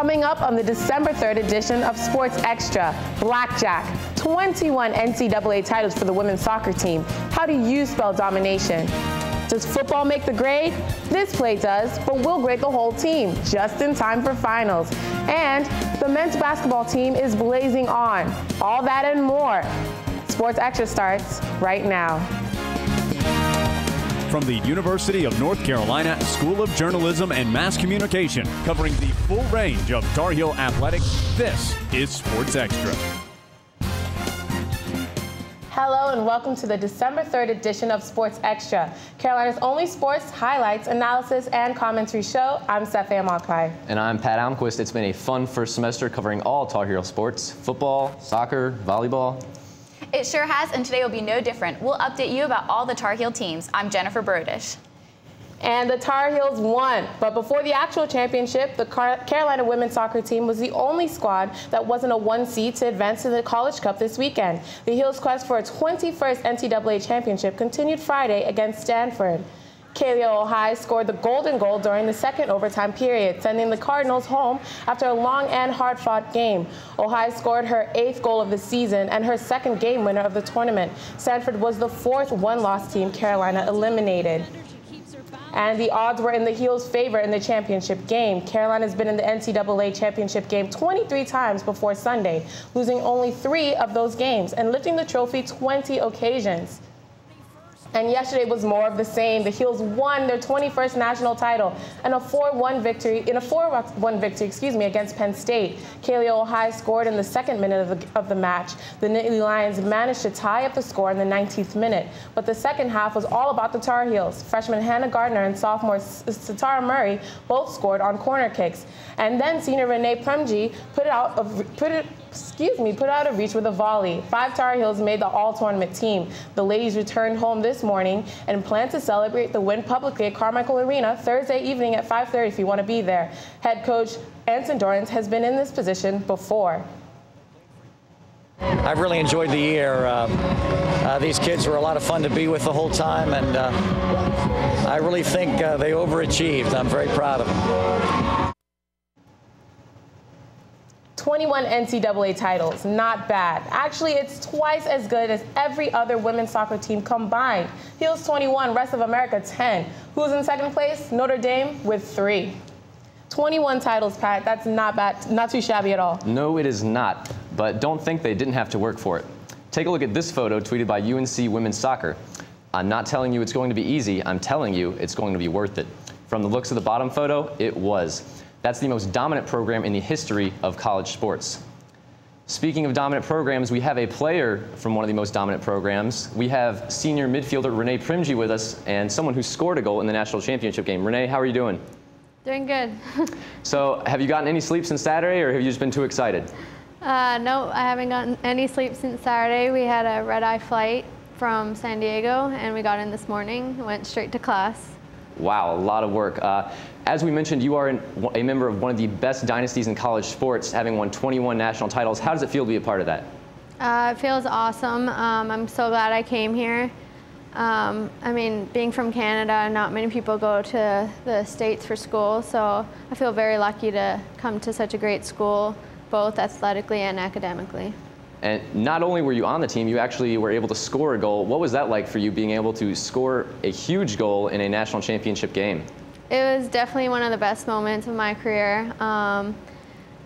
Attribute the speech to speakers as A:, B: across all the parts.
A: Coming up on the December 3rd edition of Sports Extra, Blackjack, 21 NCAA titles for the women's soccer team. How do you spell domination? Does football make the grade? This play does, but we'll grade the whole team just in time for finals. And the men's basketball team is blazing on. All that and more. Sports Extra starts right now.
B: From the University of North Carolina School of Journalism and Mass Communication, covering the full range of Tar Heel athletics, this is Sports Extra.
A: Hello and welcome to the December 3rd edition of Sports Extra, Carolina's only sports highlights, analysis, and commentary show. I'm Sefia Malkai.
C: And I'm Pat Almquist. It's been a fun first semester covering all Tar Heel sports, football, soccer, volleyball.
D: It sure has, and today will be no different. We'll update you about all the Tar Heel teams. I'm Jennifer Brodish.
A: And the Tar Heels won. But before the actual championship, the Carolina women's soccer team was the only squad that wasn't a 1 seed to advance to the College Cup this weekend. The Heels' quest for a 21st NCAA championship continued Friday against Stanford. Kaylee Ohai scored the golden goal during the second overtime period, sending the Cardinals home after a long and hard-fought game. Ohai scored her 8th goal of the season and her 2nd game winner of the tournament. Stanford was the 4th one-loss team Carolina eliminated. And the odds were in the Heels' favor in the championship game. Carolina's been in the NCAA championship game 23 times before Sunday, losing only 3 of those games and lifting the trophy 20 occasions. And yesterday was more of the same. The Heels won their 21st national title in a 4-1 victory against Penn State. Kaylee Ohai scored in the 2nd minute of the match. The Nittany Lions managed to tie up the score in the 19th minute, but the second half was all about the Tar Heels. Freshman Hannah Gardner and sophomore Satara Murray both scored on corner kicks. And then senior Renee Premji put out of reach with a volley. 5 Tar Heels made the all-tournament team. The ladies returned home this morning and plan to celebrate the win publicly at Carmichael Arena Thursday evening at 5:30 if you want to be there. Head coach Anson Dorrance has been in this position before.
E: I've really enjoyed the year. These kids were a lot of fun to be with the whole time, and I really think they overachieved. I'm very proud of them.
A: 21 NCAA titles, not bad. Actually, it's twice as good as every other women's soccer team combined. Heels 21, rest of America 10. Who's in second place? Notre Dame with 3. 21 titles, Pat. That's not bad, not too shabby at all.
C: No, it is not. But don't think they didn't have to work for it. Take a look at this photo tweeted by UNC Women's Soccer. I'm not telling you it's going to be easy. I'm telling you it's going to be worth it. From the looks of the bottom photo, it was. That's the most dominant program in the history of college sports. Speaking of dominant programs, we have a player from one of the most dominant programs. We have senior midfielder Renee Premji with us and someone who scored a goal in the national championship game. Renee, how are you doing?
F: Doing good.
C: So have you gotten any sleep since Saturday, or have you just been too excited?
F: No, I haven't gotten any sleep since Saturday. We had a red-eye flight from San Diego, and we got in this morning, went straight to class.
C: Wow, a lot of work. As we mentioned, you are a member of one of the best dynasties in college sports, having won 21 national titles. How does it feel to be a part of that?
F: It feels awesome. I'm so glad I came here. I mean, being from Canada, not many people go to the States for school, so I feel very lucky to come to such a great school, both athletically and academically.
C: And not only were you on the team, you actually were able to score a goal. What was that like for you, being able to score a huge goal in a national championship game?
F: It was definitely one of the best moments of my career. I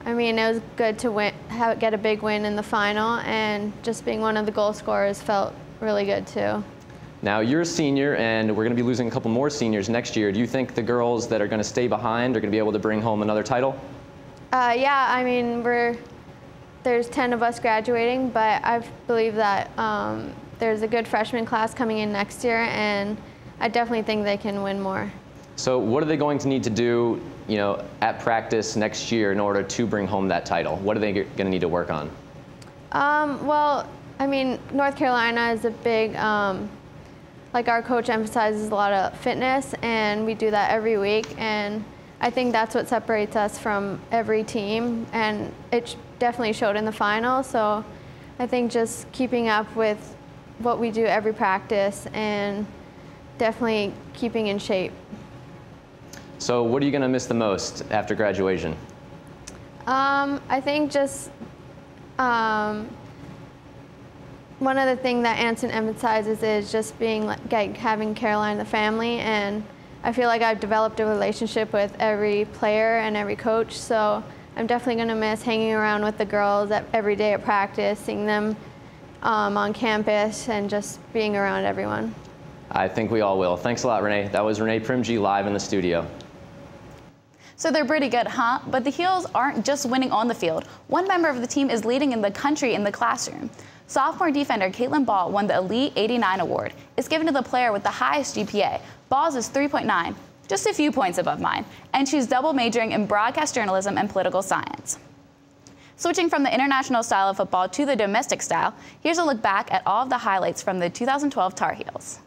F: mean, it was good to get a big win in the final, and just being one of the goal scorers felt really good too.
C: Now, you're a senior, and we're going to be losing a couple more seniors next year. Do you think the girls that are going to stay behind are going to be able to bring home another title?
F: Yeah, I mean, there's 10 of us graduating, but I believe that there's a good freshman class coming in next year, and I definitely think they can win more.
C: So what are they going to need to do, at practice next year in order to bring home that title? What are they going to need to work on?
F: Well, I mean, North Carolina is a big, like our coach emphasizes a lot of fitness, and we do that every week, and I think that's what separates us from every team, and it definitely showed in the final. So I think just keeping up with what we do every practice and definitely keeping in shape.
C: So what are you going to miss the most after graduation?
F: I think just one of the things that Anson emphasizes is just being like having Caroline the family, and I feel like I've developed a relationship with every player and every coach, so I'm definitely going to miss hanging around with the girls every day at practice, seeing them on campus, and just being around everyone.
C: I think we all will. Thanks a lot, Renee. That was Renee Primji live in the studio.
D: So they're pretty good, huh? But the Heels aren't just winning on the field. One member of the team is leading in the country in the classroom. Sophomore defender Caitlin Ball won the Elite 89 award. It's given to the player with the highest GPA. Ball's is 3.9, just a few points above mine. And she's double majoring in broadcast journalism and political science. Switching from the international style of football to the domestic style, here's a look back at all of the highlights from the 2012 Tar Heels.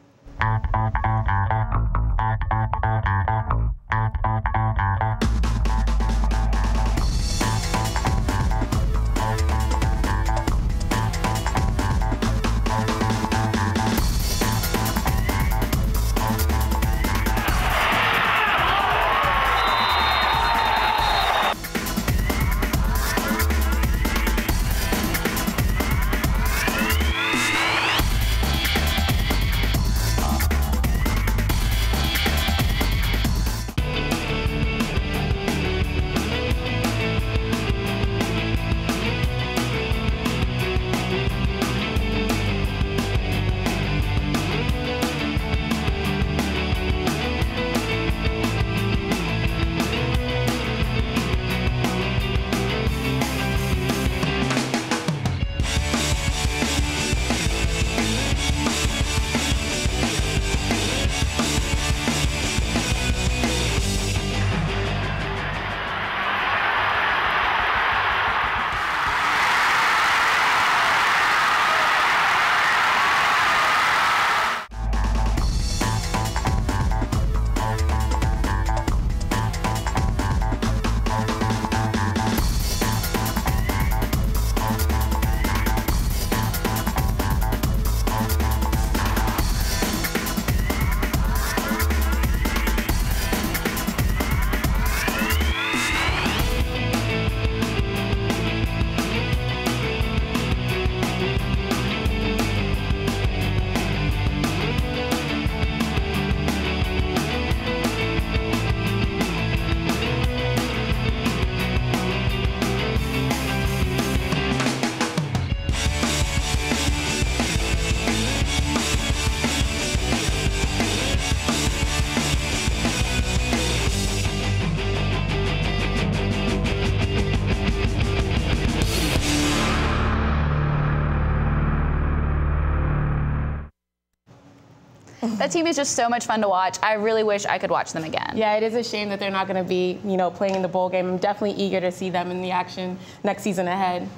D: That team is just so much fun to watch. I really wish I could watch them again.
A: Yeah, it is a shame that they're not going to be, playing in the bowl game. I'm definitely eager to see them in the action next season ahead.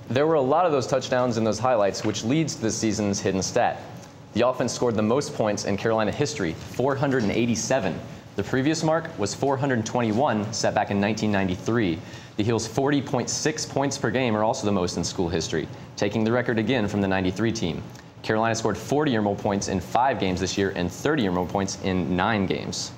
C: There were a lot of those touchdowns in those highlights, which leads to this season's hidden stat. The offense scored the most points in Carolina history, 487. The previous mark was 421, set back in 1993. The Heels' 40.6 points per game are also the most in school history, taking the record again from the 93 team. Carolina scored 40 or more points in 5 games this year and 30 or more points in 9 games.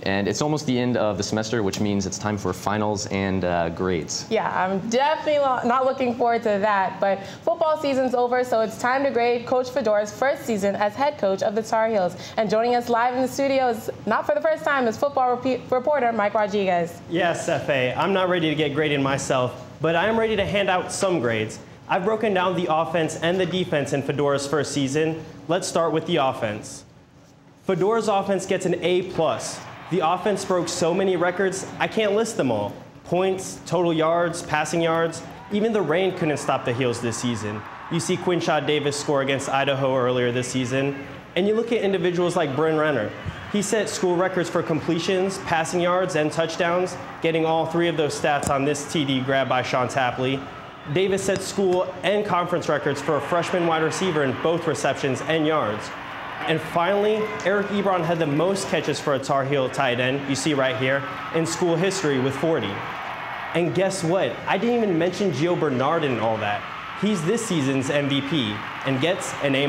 C: And it's almost the end of the semester, which means it's time for finals and grades.
A: Yeah, I'm definitely not looking forward to that. But football season's over, so it's time to grade Coach Fedora's first season as head coach of the Tar Heels. And joining us live in the studio is, not for the first time, is football reporter Mike Rodriguez.
G: Yes, F.A., I'm not ready to get graded myself, but I am ready to hand out some grades. I've broken down the offense and the defense in Fedora's first season. Let's start with the offense. Fedora's offense gets an A+. The offense broke so many records, I can't list them all. Points, total yards, passing yards. Even the rain couldn't stop the Heels this season. You see Quinshad Davis score against Idaho earlier this season. And you look at individuals like Bryn Renner. He set school records for completions, passing yards, and touchdowns, getting all 3 of those stats on this TD grab by Sean Tapley. Davis set school and conference records for a freshman wide receiver in both receptions and yards. And finally, Eric Ebron had the most catches for a Tar Heel tight end, you see right here, in school history with 40. And guess what? I didn't even mention Gio Bernard in all that. He's this season's MVP and gets an A-.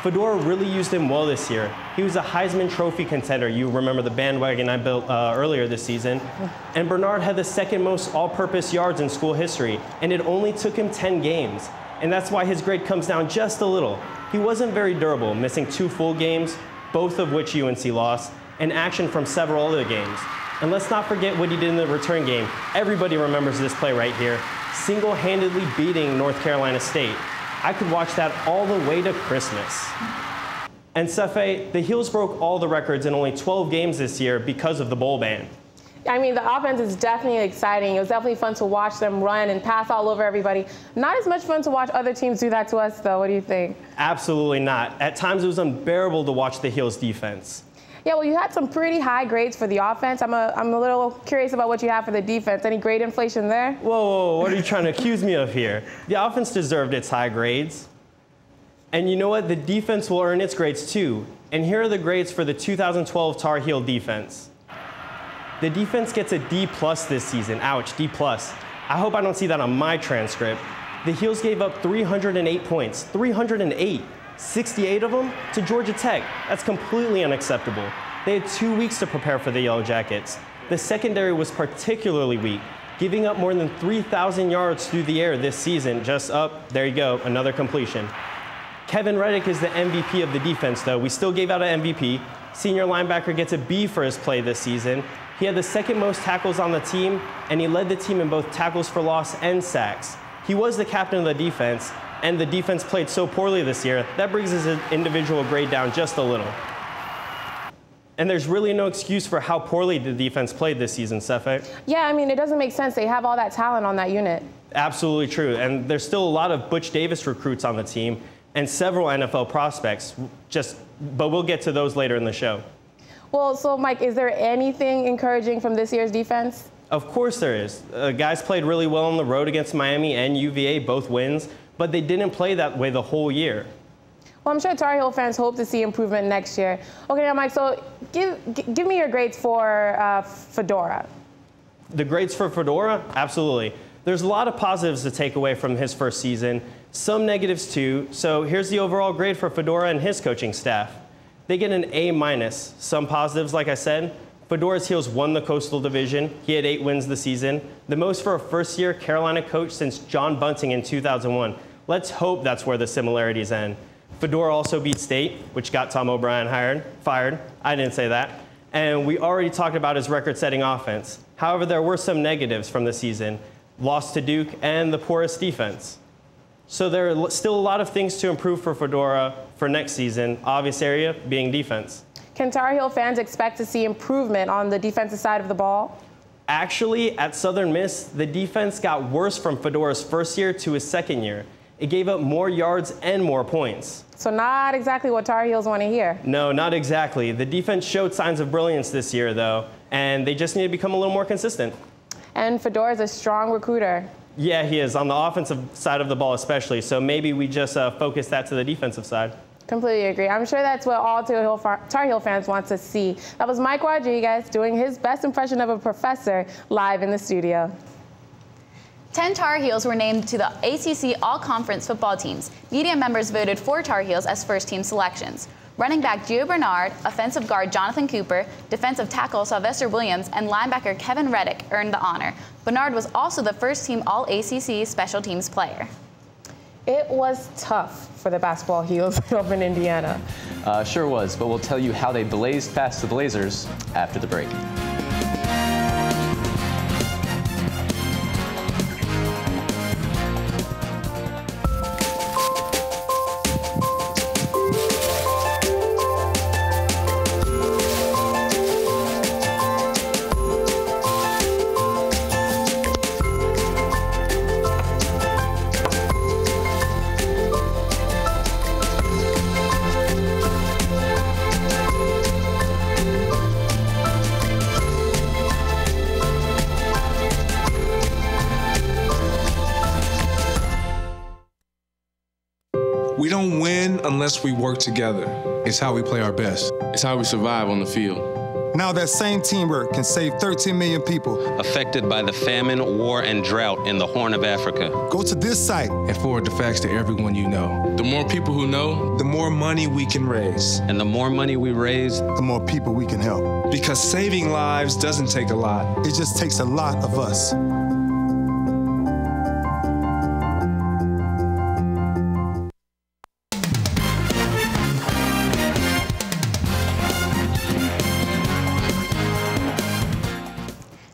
G: Fedora really used him well this year. He was a Heisman Trophy contender. You remember the bandwagon I built earlier this season. And Bernard had the second most all-purpose yards in school history, and it only took him 10 games. And that's why his grade comes down just a little. He wasn't very durable, missing 2 full games, both of which UNC lost, and action from several other games. And let's not forget what he did in the return game. Everybody remembers this play right here, single-handedly beating North Carolina State. I could watch that all the way to Christmas. And Sefe, the Heels broke all the records in only 12 games this year because of the bowl ban.
A: I mean, the offense is definitely exciting. It was definitely fun to watch them run and pass all over everybody. Not as much fun to watch other teams do that to us, though. What do you think? Absolutely not. At times, it was unbearable to watch the Heels defense. Yeah, well, you had some pretty high grades for the offense. I'm a little curious about what you have for the defense. Any grade inflation there? Whoa, what are you trying to accuse me of here? The offense deserved its high grades. And you know what? The defense will earn its grades too. And here are the grades for the 2012 Tar Heel defense. The defense gets a D+ this season. Ouch, D+. I hope I don't see that on my transcript. The Heels gave up 308 points. 308. 68 of them to Georgia Tech. That's completely unacceptable. They had 2 weeks to prepare for the Yellow Jackets. The secondary was particularly weak, giving up more than 3,000 yards through the air this season. Just up, there you go, another completion. Kevin Reddick is the MVP of the defense, though. We still gave out an MVP. Senior linebacker gets a B for his play this season. He had the second most tackles on the team, and he led the team in both tackles for loss and sacks. He was the captain of the defense, and the defense played so poorly this year, that brings his individual grade down just a little. And there's really no excuse for how poorly the defense played this season, Sefe. Yeah, I mean, it doesn't make sense. They have all that talent on that unit. Absolutely true. And there's still a lot of Butch Davis recruits on the team and several NFL prospects, but we'll get to those later in the show. Well, so Mike, is there anything encouraging from this year's defense? Of course there is. Guys played really well on the road against Miami and UVA, both wins, but they didn't play that way the whole year. Well, I'm sure Tar Heel fans hope to see improvement next year. Okay, now, Mike, so give me your grades for Fedora. The grades for Fedora? Absolutely. There's a lot of positives to take away from his first season, some negatives too. So here's the overall grade for Fedora and his coaching staff. They get an A-. Some positives, like I said. Fedora's Heels won the Coastal Division. He had 8 wins this season, the most for a first-year Carolina coach since John Bunting in 2001. Let's hope that's where the similarities end. Fedora also beat State, which got Tom O'Brien fired. I didn't say that. And we already talked about his record-setting offense. However, there were some negatives from the season. Lost to Duke and the poorest defense. So there are still a lot of things to improve for Fedora for next season, obvious area being defense. Can Tar Heel fans expect to see improvement on the defensive side of the ball? Actually, at Southern Miss, the defense got worse from Fedora's first year to his second year. It gave up more yards and more points. So not exactly what Tar Heels want to hear. No, not exactly. The defense showed signs of brilliance this year, though, and they just need to become a little more consistent. And Fedora is a strong recruiter. Yeah, he is, on the offensive side of the ball especially, so maybe we just focus that to the defensive side. Completely agree. I'm sure that's what all Tar Heel fans want to see. That was Mike Rodriguez doing his best impression of a professor live in the studio.
D: 10 Tar Heels were named to the ACC All-Conference football teams. Media members voted for Tar Heels as first-team selections. Running back Gio Bernard, offensive guard Jonathan Cooper, defensive tackle Sylvester Williams, and linebacker Kevin Reddick earned the honor. Bernard was also the first-team All-ACC special teams player. It was tough for the basketball Heels up in Indiana.
C: Sure was, but we'll tell you how they blazed past the Blazers after the break.
H: We don't win unless we work together. It's how we play our best.
I: It's how we survive on the field.
H: Now that same teamwork can save 13 million people
I: affected by the famine, war, and drought in the Horn of Africa.
H: Go to this site
J: and forward the facts to everyone you know.
K: The more people who know,
J: the more money we can raise.
I: And the more money we raise,
H: the more people we can help.
J: Because saving lives doesn't take a lot.
H: It just takes a lot of us.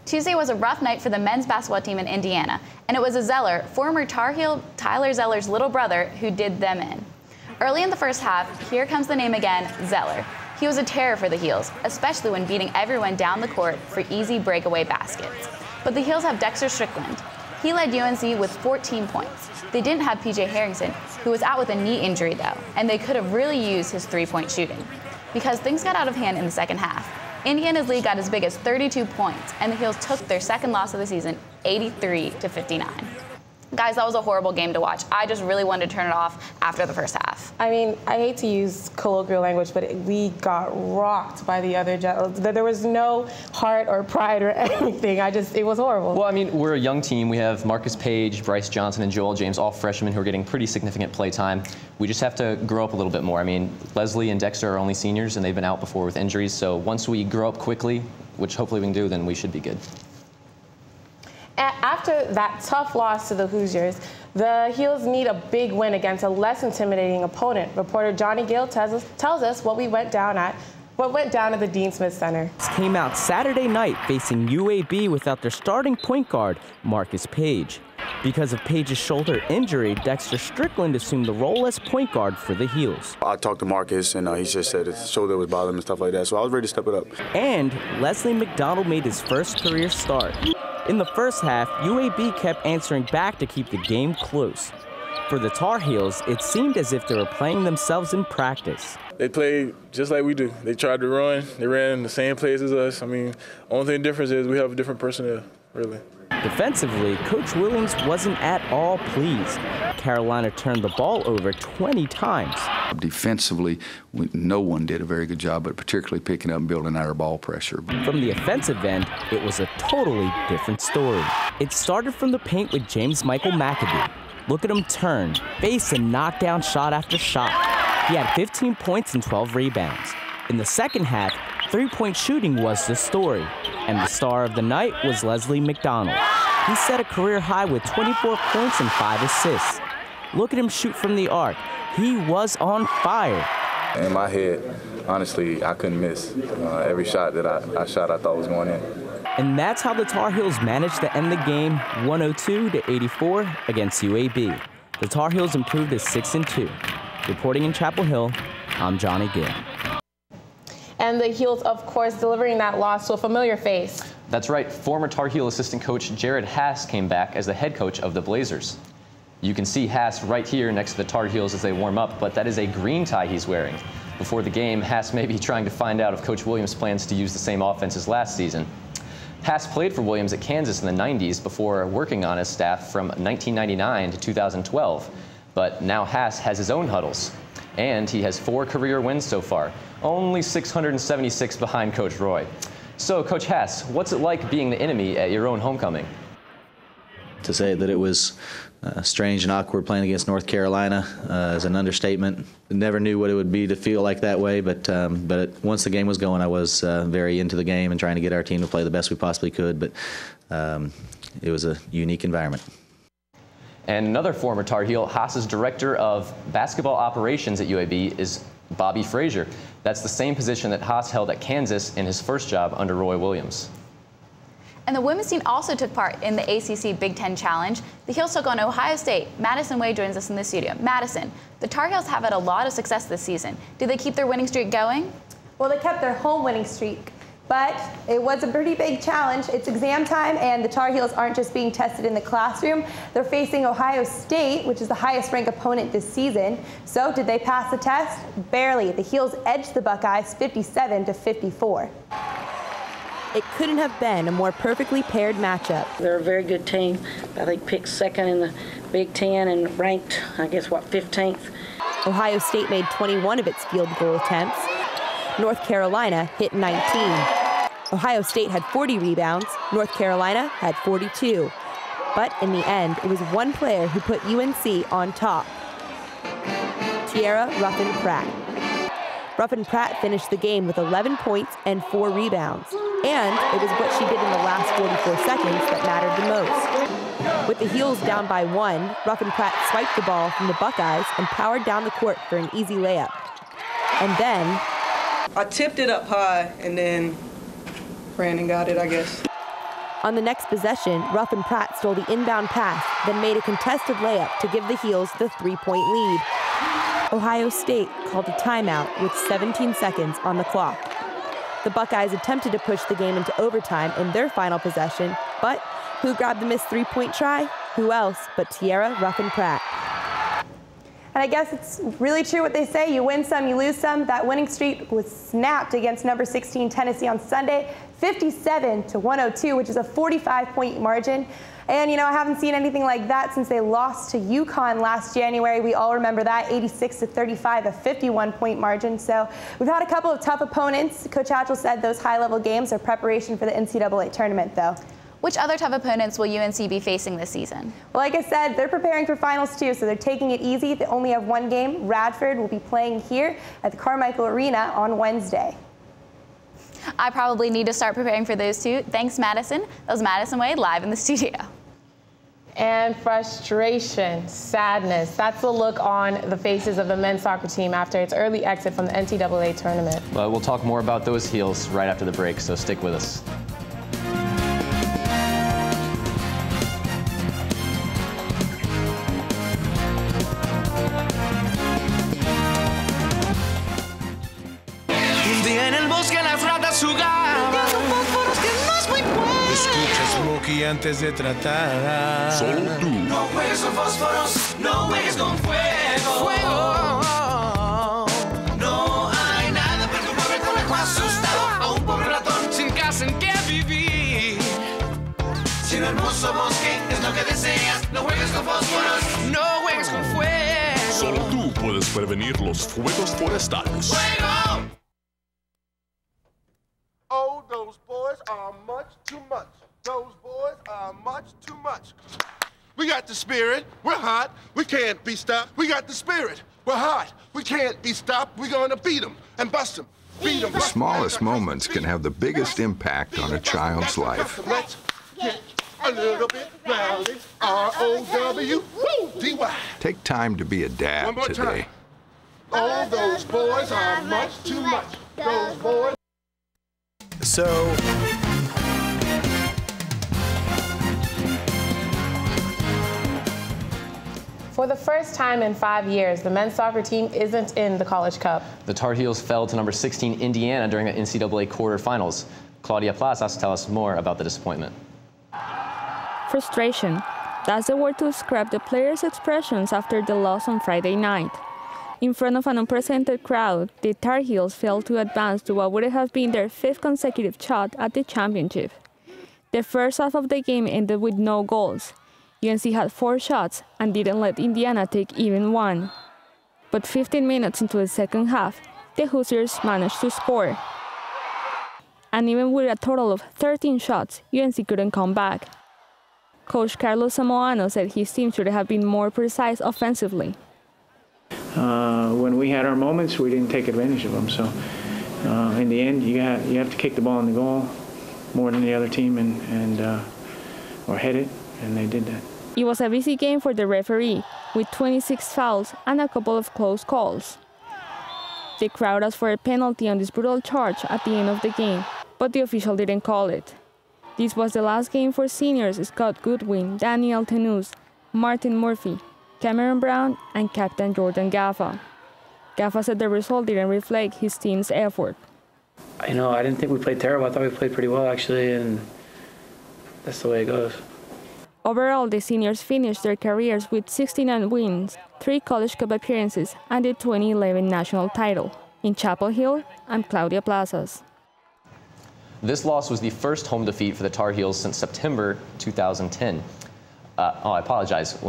D: Tuesday was a rough night for the men's basketball team in Indiana, and it was a Zeller, former Tar Heel Tyler Zeller's little brother, who did them in. Early in the first half, here comes the name again, Zeller. He was a terror for the Heels, especially when beating everyone down the court for easy breakaway baskets. But the Heels have Dexter Strickland. He led UNC with 14 points. They didn't have PJ Harrington, who was out with a knee injury though, and they could have really used his three-point shooting. Because things got out of hand in the second half. Indiana's lead got as big as 32 points, and the Heels took their second loss of the season, 83-59. Guys, that was a horrible game to watch. I just really wanted to turn it off after the first half.
A: I mean, I hate to use colloquial language, but we got rocked by the other Jets. There was no heart or pride or anything. It was horrible.
C: Well, I mean, we're a young team. We have Marcus Page, Bryce Johnson, and Joel James, all freshmen who are getting pretty significant play time. We just have to grow up a little bit more. I mean, Leslie and Dexter are only seniors, and they've been out before with injuries. So once we grow up quickly, which hopefully we can do, then we should be good.
A: After that tough loss to the Hoosiers, the Heels need a big win against a less intimidating opponent. Reporter Johnny Gill tells us what went down at the Dean Smith Center.
L: Came out Saturday night facing UAB without their starting point guard, Marcus Page. Because of Page's shoulder injury, Dexter Strickland assumed the role as point guard for the Heels.
M: I talked to Marcus, and he just said his shoulder was bothering him and stuff like that, so I was ready to step it up.
L: And Leslie McDonald made his first career start. In the first half, UAB kept answering back to keep the game close. For the Tar Heels, it seemed as if they were playing themselves in practice.
K: They played just like we do. They tried to run. They ran the same plays as us. I mean, only thing difference is we have a different personnel, really.
L: Defensively, Coach Williams wasn't at all pleased. Carolina turned the ball over 20 times.
N: Defensively, no one did a very good job, but particularly picking up and building our ball pressure.
L: From the offensive end, it was a totally different story. It started from the paint with James Michael McAdoo. Look at him turn, face and knock down shot after shot. He had 15 points and 12 rebounds. In the second half, three-point shooting was the story, and the star of the night was Leslie McDonald. He set a career high with 24 points and 5 assists. Look at him shoot from the arc. He was on fire.
M: In my head, honestly, I couldn't miss. Every shot that I shot, I thought was going in.
L: And that's how the Tar Heels managed to end the game 102-84 against UAB. The Tar Heels improved to 6-2. Reporting in Chapel Hill, I'm Johnny Gill.
A: And the Heels, of course, delivering that loss to a familiar face.
C: That's right. Former Tar Heel assistant coach Jared Haas came back as the head coach of the Blazers. You can see Haas right here next to the Tar Heels as they warm up, but that is a green tie he's wearing. Before the game, Haas may be trying to find out if Coach Williams plans to use the same offense as last season. Haas played for Williams at Kansas in the 90s before working on his staff from 1999 to 2012. But now Haas has his own huddles, and he has 4 career wins so far, only 676 behind Coach Roy. So, Coach Haas, what's it like being the enemy at your own homecoming?
O: To say that it was strange and awkward playing against North Carolina is an understatement. Never knew what it would be to feel like that way, but once the game was going, I was very into the game and trying to get our team to play the best we possibly could, but it was a unique environment.
C: And another former Tar Heel, Haas's director of basketball operations at UAB, is Bobby Frazier. That's the same position that Haas held at Kansas in his first job under Roy Williams.
D: And the women's team also took part in the ACC Big Ten Challenge. The Heels took on Ohio State. Madison Way joins us in the studio. Madison, the Tar Heels have had a lot of success this season. Did they keep their winning streak going?
P: Well, they kept their home winning streak, but it was a pretty big challenge. It's exam time, and the Tar Heels aren't just being tested in the classroom. They're facing Ohio State, which is the highest ranked opponent this season. So did they pass the test? Barely. The Heels edged the Buckeyes 57-54.
Q: It couldn't have been a more perfectly paired matchup.
R: They're a very good team. I think picked second in the Big Ten and ranked, 15th.
Q: Ohio State made 21 of its field goal attempts. North Carolina hit 19. Ohio State had 40 rebounds, North Carolina had 42. But in the end, it was one player who put UNC on top. Tiara Ruffin-Pratt. Ruffin-Pratt finished the game with 11 points and 4 rebounds. And it was what she did in the last 44 seconds that mattered the most. With the Heels down by 1, Ruffin-Pratt swiped the ball from the Buckeyes and powered down the court for an easy layup. And then
S: I tipped it up high and then ran and got it, I guess.
Q: On the next possession, Ruffin-Pratt stole the inbound pass, then made a contested layup to give the Heels the 3-point lead. Ohio State called a timeout with 17 seconds on the clock. The Buckeyes attempted to push the game into overtime in their final possession, but who grabbed the missed 3-point try? Who else but Tiara Ruffin-Pratt.
P: And I guess it's really true what they say, you win some, you lose some. That winning streak was snapped against number 16 Tennessee on Sunday, 57-102, which is a 45-point margin. And, you know, I haven't seen anything like that since they lost to UConn last January. We all remember that, 86-35, a 51-point margin. So we've had a couple of tough opponents. Coach Hatchell said those high-level games are preparation for the NCAA tournament, though.
D: Which other tough opponents will UNC be facing this season?
P: Well, like I said, they're preparing for finals too, so they're taking it easy. They only have one game. Radford will be playing here at the Carmichael Arena on Wednesday.
D: I probably need to start preparing for those two. Thanks, Madison. That was Madison Wade live in the studio.
A: And frustration, sadness. That's the look on the faces of the men's soccer team after its early exit from the NCAA tournament.
C: Well, we'll talk more about those Heels right after the break, so stick with us.
T: Antes de tratar.
U: Solo tú.
T: No juegues con fósforos, no juegues con fuego. No hay nada para un pobre conejo asustado, a un pobre ratón sin casa en que vivir. Si un hermoso bosque es lo que deseas, no juegues con fósforos, no juegues con fuego.
U: Solo tú puedes prevenir los fuegos forestales.
T: ¡Fuego!
V: Oh, those boys are much too much. Those boys are much too much. We got the spirit. We're hot. We can't be stopped. We got the spirit. We're hot. We can't be stopped. We're going to beat them and bust them. Beat them.
W: The smallest moments can have the biggest impact on a child's life.
V: Let's get a little bit rowdy. R-O-W-D-Y.
W: Take time to be a dad
V: One more
W: today.
V: time. All those boys are much too much. Those boys.
T: So.
A: For the first time in 5 years, the men's soccer team isn't in the College Cup.
C: The Tar Heels fell to number 16 Indiana during the NCAA quarterfinals. Claudia Plazas tells us more about the disappointment.
X: Frustration. That's the word to describe the players' expressions after the loss on Friday night. In front of an unprecedented crowd, the Tar Heels failed to advance to what would have been their 5th consecutive shot at the championship. The first half of the game ended with no goals. UNC had 4 shots and didn't let Indiana take even one. But 15 minutes into the second half, the Hoosiers managed to score. And even with a total of 13 shots, UNC couldn't come back. Coach Carlos Samoano said his team should have been more precise offensively.
Y: When we had our moments, we didn't take advantage of them. So in the end, you have to kick the ball in the goal more than the other team or head it, and they did that.
X: It was a busy game for the referee, with 26 fouls and a couple of close calls. The crowd asked for a penalty on this brutal charge at the end of the game, but the official didn't call it. This was the last game for seniors Scott Goodwin, Daniel Tenus, Martin Murphy, Cameron Brown, and Captain Jordan Gaffa. Gaffa said the result didn't reflect his team's effort.
Y: I didn't think we played terrible. I thought we played pretty well, actually, and that's the way it goes.
X: Overall, the seniors finished their careers with 69 wins, 3 College Cup appearances, and the 2011 national title. In Chapel Hill, I'm Claudia Plazas.
C: This loss was the first home defeat for the Tar Heels since September 2010. I apologize.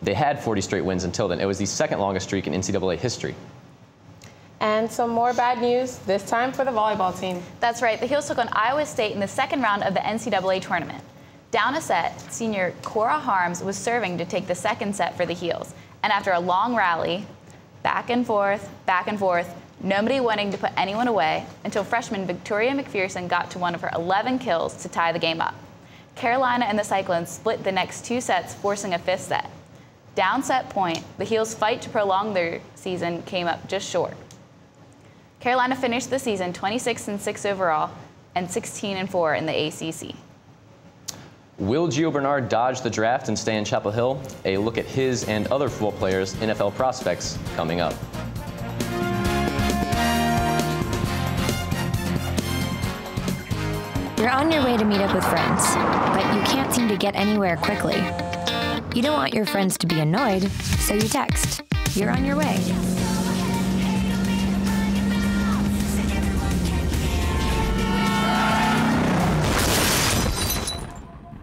C: They had 40 straight wins until then. It was the second longest streak in NCAA history.
A: And some more bad news, this time for the volleyball team.
D: That's right. The Heels took on Iowa State in the second round of the NCAA tournament. Down a set, senior Cora Harms was serving to take the second set for the Heels. And after a long rally, back and forth, nobody wanting to put anyone away until freshman Victoria McPherson got to one of her 11 kills to tie the game up. Carolina and the Cyclones split the next 2 sets, forcing a 5th set. Down set point, the Heels' fight to prolong their season came up just short. Carolina finished the season 26-6 overall and 16-4 in the ACC.
C: Will Gio Bernard dodge the draft and stay in Chapel Hill? A look at his and other football players' NFL prospects coming up.
B: You're on your way to meet up with friends, but you can't seem to get anywhere quickly. You don't want your friends to be annoyed, so you text, "You're on your way."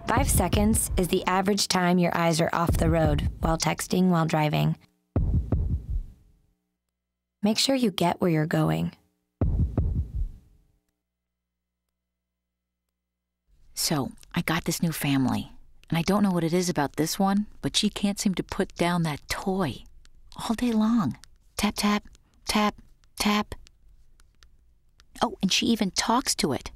B: "5 seconds is the average time your eyes are off the road while texting while driving. Make sure you get where you're going.
E: So, I got this new family, and I don't know what it is about this one, but she can't seem to put down that toy all day long. Tap, tap, tap, tap. Oh, and she even talks to it.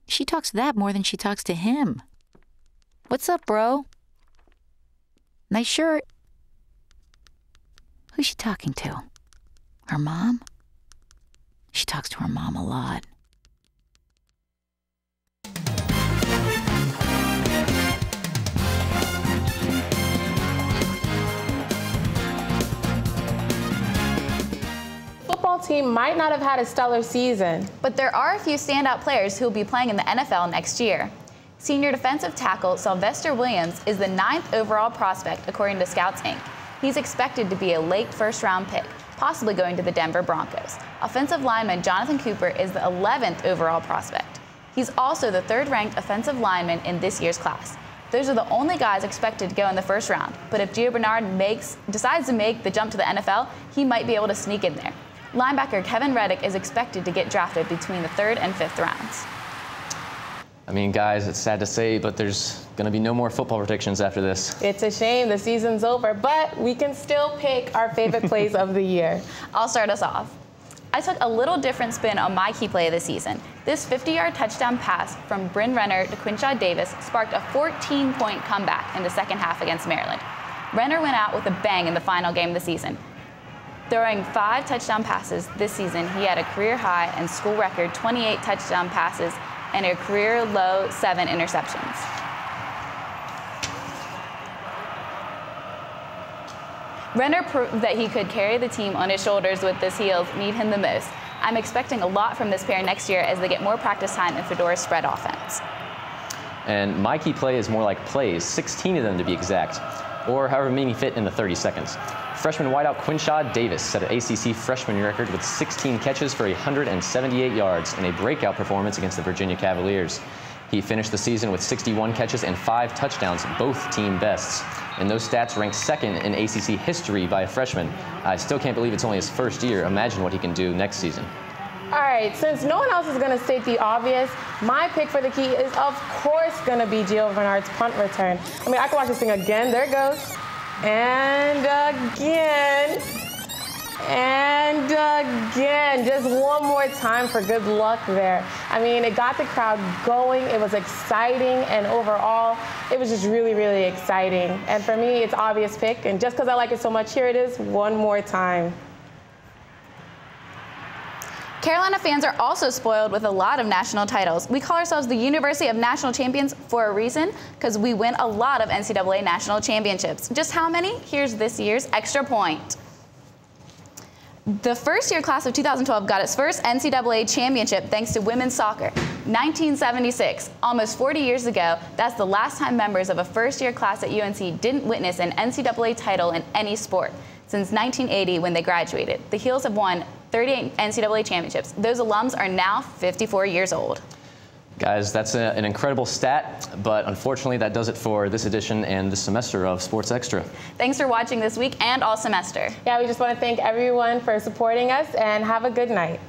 E: She talks to that more than she talks to him. What's up, bro? Nice shirt. Who's she talking to? Her mom? She talks to her mom a lot.
A: Football team might not have had a stellar season,
D: but there are a few standout players who will be playing in the NFL next year. Senior defensive tackle Sylvester Williams is the 9th overall prospect according to Scouts Inc. He's expected to be a late first-round pick, possibly going to the Denver Broncos. Offensive lineman Jonathan Cooper is the 11th overall prospect. He's also the 3rd-ranked offensive lineman in this year's class. Those are the only guys expected to go in the first round, but if Gio Bernard decides to make the jump to the NFL, he might be able to sneak in there. Linebacker Kevin Reddick is expected to get drafted between the 3rd and 5th rounds.
C: I mean, guys, it's sad to say, but there's going to be no more football predictions after this.
A: It's a shame the season's over, but we can still pick our favorite plays of the year.
D: I'll start us off. I took a little different spin on my key play of the season. This 50-yard touchdown pass from Bryn Renner to Quinshaw Davis sparked a 14-point comeback in the second half against Maryland. Renner went out with a bang in the final game of the season. Throwing 5 touchdown passes this season, he had a career high and school record 28 touchdown passes and a career low 7 interceptions. Renner proved that he could carry the team on his shoulders with his heels need him the most. I'm expecting a lot from this pair next year as they get more practice time in Fedora's spread offense.
C: And my key play is more like plays, 16 of them to be exact, or however many fit in the 30 seconds. Freshman wideout Quinshaw Davis set an ACC freshman record with 16 catches for 178 yards in a breakout performance against the Virginia Cavaliers. He finished the season with 61 catches and 5 touchdowns, both team bests. And those stats rank 2nd in ACC history by a freshman. I still can't believe it's only his first year. Imagine what he can do next season.
A: All right, since no one else is going to state the obvious, my pick for the key is, of course, going to be Gio Bernard's punt return. I mean, I can watch this thing again. There it goes. And again. And again. Just one more time for good luck there. I mean, it got the crowd going. It was exciting. And overall, it was just really, really exciting. And for me, it's obvious pick. And just because I like it so much, here it is one more time.
D: Carolina fans are also spoiled with a lot of national titles. We call ourselves the University of National Champions for a reason, because we win a lot of NCAA national championships. Just how many? Here's this year's extra point. The first-year class of 2012 got its first NCAA championship thanks to women's soccer. 1976, almost 40 years ago, that's the last time members of a first-year class at UNC didn't witness an NCAA title in any sport. Since 1980, when they graduated, the Heels have won 38 NCAA championships. Those alums are now 54 years old.
C: Guys, that's an incredible stat, but unfortunately that does it for this edition and this semester of Sports Extra.
D: Thanks for watching this week and all semester.
A: Yeah, we just want to thank everyone for supporting us, and have a good night.